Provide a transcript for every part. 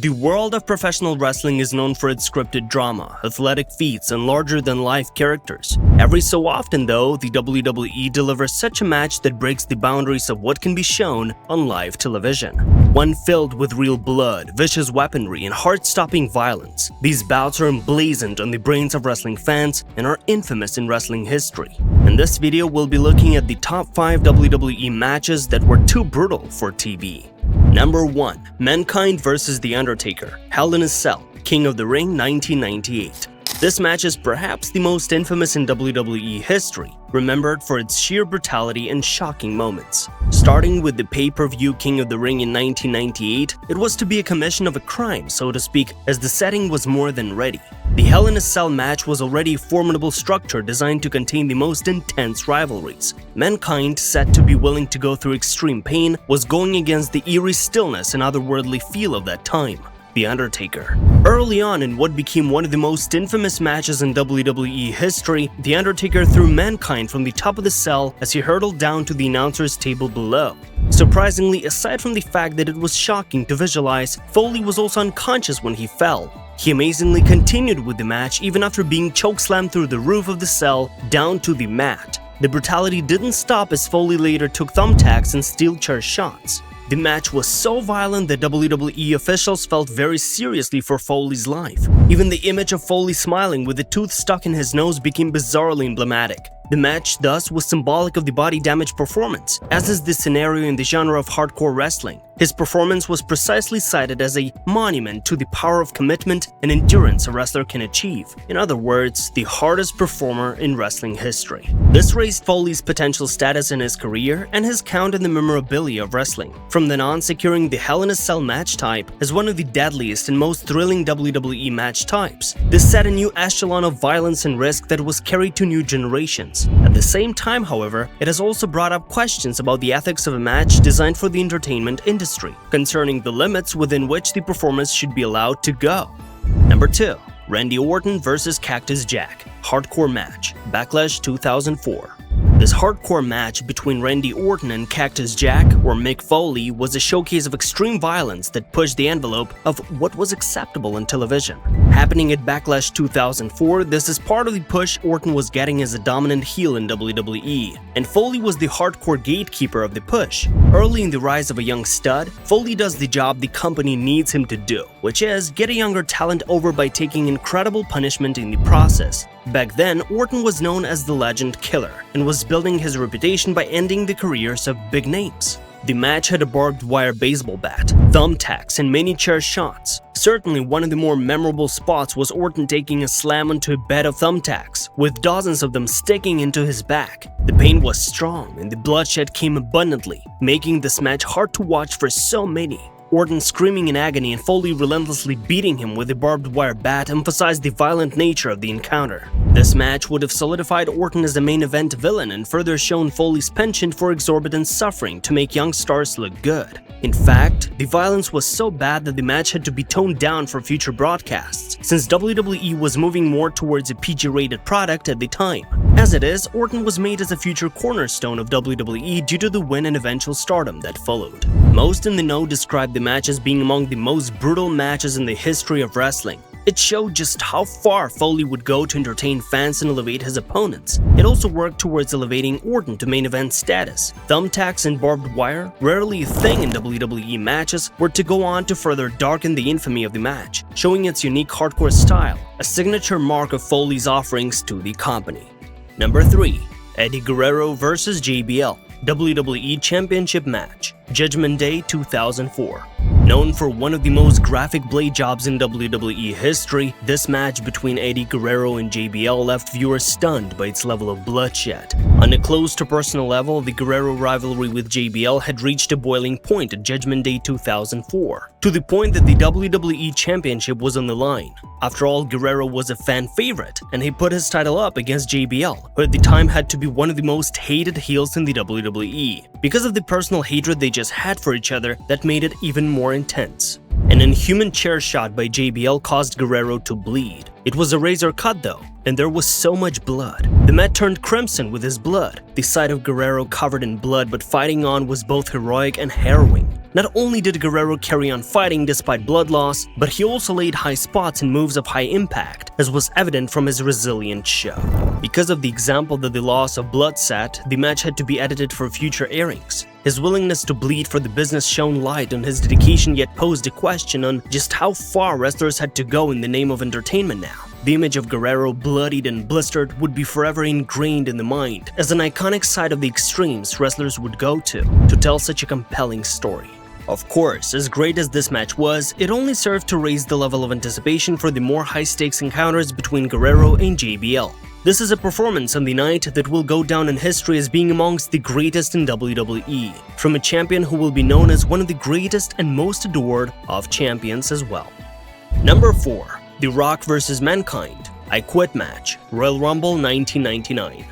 The world of professional wrestling is known for its scripted drama, athletic feats, and larger-than-life characters. Every so often, though, the WWE delivers such a match that breaks the boundaries of what can be shown on live television. One filled with real blood, vicious weaponry, and heart-stopping violence. These bouts are emblazoned on the brains of wrestling fans and are infamous in wrestling history. In this video, we'll be looking at the top 5 WWE matches that were too brutal for TV. Number 1. Mankind vs. The Undertaker, Hell in a Cell, King of the Ring 1998. This match is perhaps the most infamous in WWE history, remembered for its sheer brutality and shocking moments. Starting with the pay-per-view King of the Ring in 1998, it was to be a commission of a crime, so to speak, as the setting was more than ready. The Hell in a Cell match was already a formidable structure designed to contain the most intense rivalries. Mankind, said to be willing to go through extreme pain, was going against the eerie stillness and otherworldly feel of that time. The Undertaker. Early on in what became one of the most infamous matches in WWE history, The Undertaker threw Mankind from the top of the cell as he hurtled down to the announcer's table below. Surprisingly, aside from the fact that it was shocking to visualize, Foley was also unconscious when he fell. He amazingly continued with the match even after being chokeslammed through the roof of the cell down to the mat. The brutality didn't stop as Foley later took thumbtacks and steel chair shots. The match was so violent that WWE officials felt very seriously for Foley's life. Even the image of Foley smiling with a tooth stuck in his nose became bizarrely emblematic. The match, thus, was symbolic of the body damage performance, as is the scenario in the genre of hardcore wrestling. His performance was precisely cited as a monument to the power of commitment and endurance a wrestler can achieve. In other words, the hardest performer in wrestling history. This raised Foley's potential status in his career and his count in the memorabilia of wrestling. From then on, securing the Hell in a Cell match type as one of the deadliest and most thrilling WWE match types. This set a new echelon of violence and risk that was carried to new generations. At the same time, however, it has also brought up questions about the ethics of a match designed for the entertainment industry, concerning the limits within which the performance should be allowed to go. Number 2. Randy Orton vs. Cactus Jack, Hardcore Match, Backlash 2004. This hardcore match between Randy Orton and Cactus Jack, or Mick Foley, was a showcase of extreme violence that pushed the envelope of what was acceptable in television. Happening at Backlash 2004, this is part of the push Orton was getting as a dominant heel in WWE, and Foley was the hardcore gatekeeper of the push. Early in the rise of a young stud, Foley does the job the company needs him to do, which is get a younger talent over by taking incredible punishment in the process. Back then, Orton was known as the Legend Killer and was building his reputation by ending the careers of big names. The match had a barbed wire baseball bat, thumbtacks, and many chair shots. Certainly one of the more memorable spots was Orton taking a slam onto a bed of thumbtacks, with dozens of them sticking into his back. The pain was strong and the bloodshed came abundantly, making this match hard to watch for so many. Orton screaming in agony and Foley relentlessly beating him with a barbed wire bat emphasized the violent nature of the encounter. This match would have solidified Orton as the main event villain and further shown Foley's penchant for exorbitant suffering to make young stars look good. In fact, the violence was so bad that the match had to be toned down for future broadcasts, since WWE was moving more towards a PG-rated product at the time. As it is, Orton was made as a future cornerstone of WWE due to the win and eventual stardom that followed. Most in the know described the match as being among the most brutal matches in the history of wrestling. It showed just how far Foley would go to entertain fans and elevate his opponents. It also worked towards elevating Orton to main event status. Thumbtacks and barbed wire, rarely a thing in WWE matches, were to go on to further darken the infamy of the match, showing its unique hardcore style, a signature mark of Foley's offerings to the company. Number 3. Eddie Guerrero vs. JBL, WWE Championship Match, Judgment Day 2004. Known for one of the most graphic blade jobs in WWE history, this match between Eddie Guerrero and JBL left viewers stunned by its level of bloodshed. On a close-to-personal level, the Guerrero rivalry with JBL had reached a boiling point at Judgment Day 2004, to the point that the WWE Championship was on the line. After all, Guerrero was a fan favorite, and he put his title up against JBL, who at the time had to be one of the most hated heels in the WWE. Because of the personal hatred they just had for each other, that made it even more intense. An inhuman chair shot by JBL caused Guerrero to bleed. It was a razor cut though, and there was so much blood. The mat turned crimson with his blood. The sight of Guerrero covered in blood but fighting on was both heroic and harrowing. Not only did Guerrero carry on fighting despite blood loss, but he also laid high spots and moves of high impact, as was evident from his resilient show. Because of the example that the loss of blood set, the match had to be edited for future airings. His willingness to bleed for the business shone light on his dedication, yet posed a question on just how far wrestlers had to go in the name of entertainment now. The image of Guerrero bloodied and blistered would be forever ingrained in the mind as an iconic side of the extremes wrestlers would go to tell such a compelling story. Of course, as great as this match was, it only served to raise the level of anticipation for the more high-stakes encounters between Guerrero and JBL. This is a performance on the night that will go down in history as being amongst the greatest in WWE, from a champion who will be known as one of the greatest and most adored of champions as well. Number 4. The Rock vs. Mankind, I Quit match, Royal Rumble 1999.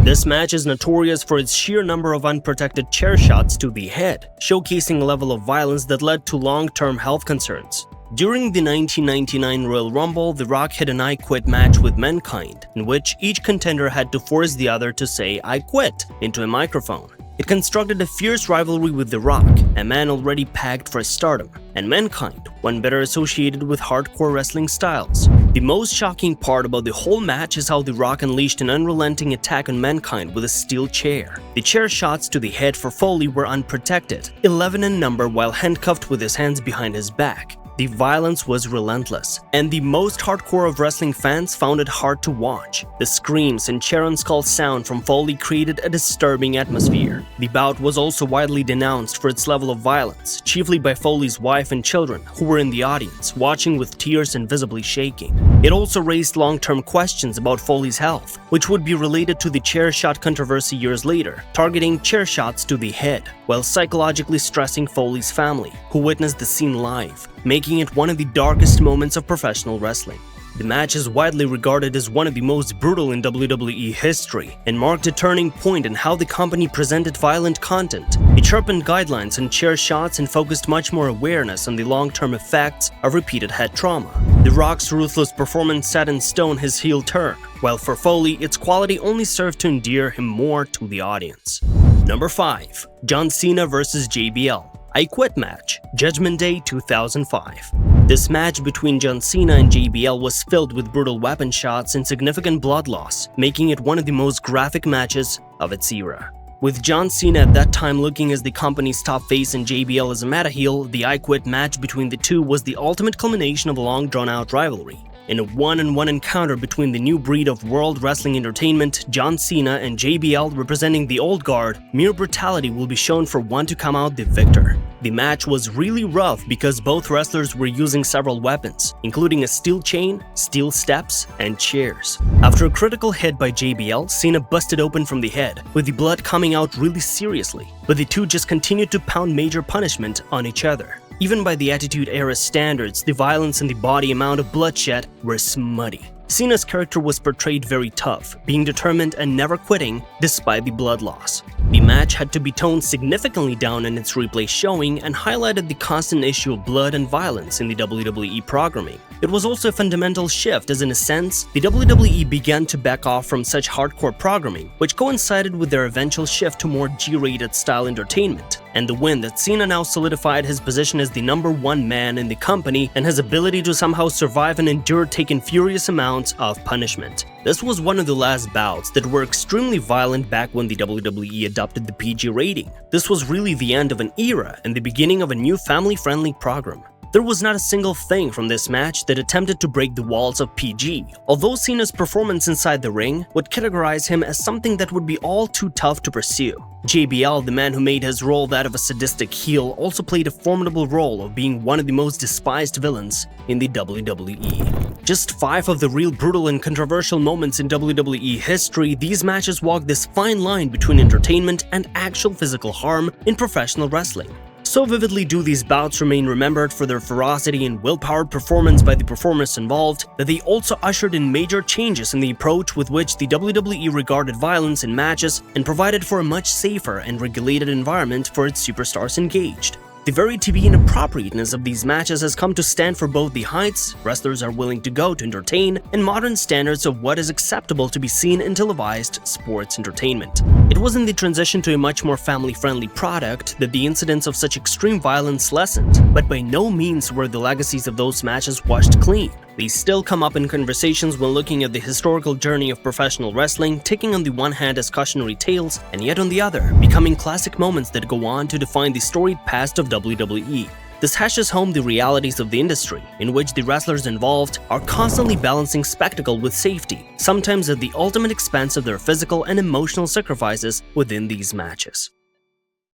This match is notorious for its sheer number of unprotected chair shots to the head, showcasing a level of violence that led to long-term health concerns. During the 1999 Royal Rumble, The Rock had an I Quit match with Mankind, in which each contender had to force the other to say "I quit" into a microphone. It constructed a fierce rivalry with The Rock, a man already pegged for stardom, and Mankind, one better associated with hardcore wrestling styles. The most shocking part about the whole match is how The Rock unleashed an unrelenting attack on Mankind with a steel chair. The chair shots to the head for Foley were unprotected, 11 in number, while handcuffed with his hands behind his back. The violence was relentless, and the most hardcore of wrestling fans found it hard to watch. The screams and chair on skull sound from Foley created a disturbing atmosphere. The bout was also widely denounced for its level of violence, chiefly by Foley's wife and children, who were in the audience, watching with tears and visibly shaking. It also raised long-term questions about Foley's health, which would be related to the chair shot controversy years later, targeting chair shots to the head, while psychologically stressing Foley's family, who witnessed the scene live, making it one of the darkest moments of professional wrestling. The match is widely regarded as one of the most brutal in WWE history and marked a turning point in how the company presented violent content. It sharpened guidelines on chair shots and focused much more awareness on the long-term effects of repeated head trauma. The Rock's ruthless performance set in stone his heel turn, while for Foley, its quality only served to endear him more to the audience. Number 5. John Cena vs. JBL, I Quit match, Judgment Day 2005. This match between John Cena and JBL was filled with brutal weapon shots and significant blood loss, making it one of the most graphic matches of its era. With John Cena at that time looking as the company's top face and JBL as a meta heel, the I Quit match between the two was the ultimate culmination of a long drawn-out rivalry. In a one-on-one encounter between the new breed of World Wrestling Entertainment, John Cena, and JBL representing the old guard, mere brutality will be shown for one to come out the victor. The match was really rough because both wrestlers were using several weapons, including a steel chain, steel steps, and chairs. After a critical hit by JBL, Cena busted open from the head, with the blood coming out really seriously, but the two just continued to pound major punishment on each other. Even by the Attitude Era standards, the violence and the body amount of bloodshed were smutty. Cena's character was portrayed very tough, being determined and never quitting despite the blood loss. The match had to be toned significantly down in its replay showing and highlighted the constant issue of blood and violence in the WWE programming. It was also a fundamental shift as in a sense, the WWE began to back off from such hardcore programming, which coincided with their eventual shift to more G-rated style entertainment, and the win that Cena now solidified his position as the #1 man in the company and his ability to somehow survive and endure taking furious amounts of punishment. This was one of the last bouts that were extremely violent back when the WWE adopted the PG rating. This was really the end of an era and the beginning of a new family-friendly program. There was not a single thing from this match that attempted to break the walls of PG, although Cena's performance inside the ring would categorize him as something that would be all too tough to pursue. JBL, the man who made his role that of a sadistic heel, also played a formidable role of being one of the most despised villains in the WWE. Just 5 of the real brutal and controversial moments in WWE history, these matches walk this fine line between entertainment and actual physical harm in professional wrestling. So vividly do these bouts remain remembered for their ferocity and will-powered performance by the performers involved, that they also ushered in major changes in the approach with which the WWE regarded violence in matches and provided for a much safer and regulated environment for its superstars engaged. The The very to be inappropriateness of these matches has come to stand for both the heights wrestlers are willing to go to entertain and modern standards of what is acceptable to be seen in televised sports entertainment. It was in the transition to a much more family-friendly product that the incidents of such extreme violence lessened, but by no means were the legacies of those matches washed clean. These still come up in conversations when looking at the historical journey of professional wrestling, taking on the one hand as cautionary tales, and yet on the other, becoming classic moments that go on to define the storied past of WWE. This hashes home the realities of the industry, in which the wrestlers involved are constantly balancing spectacle with safety, sometimes at the ultimate expense of their physical and emotional sacrifices within these matches.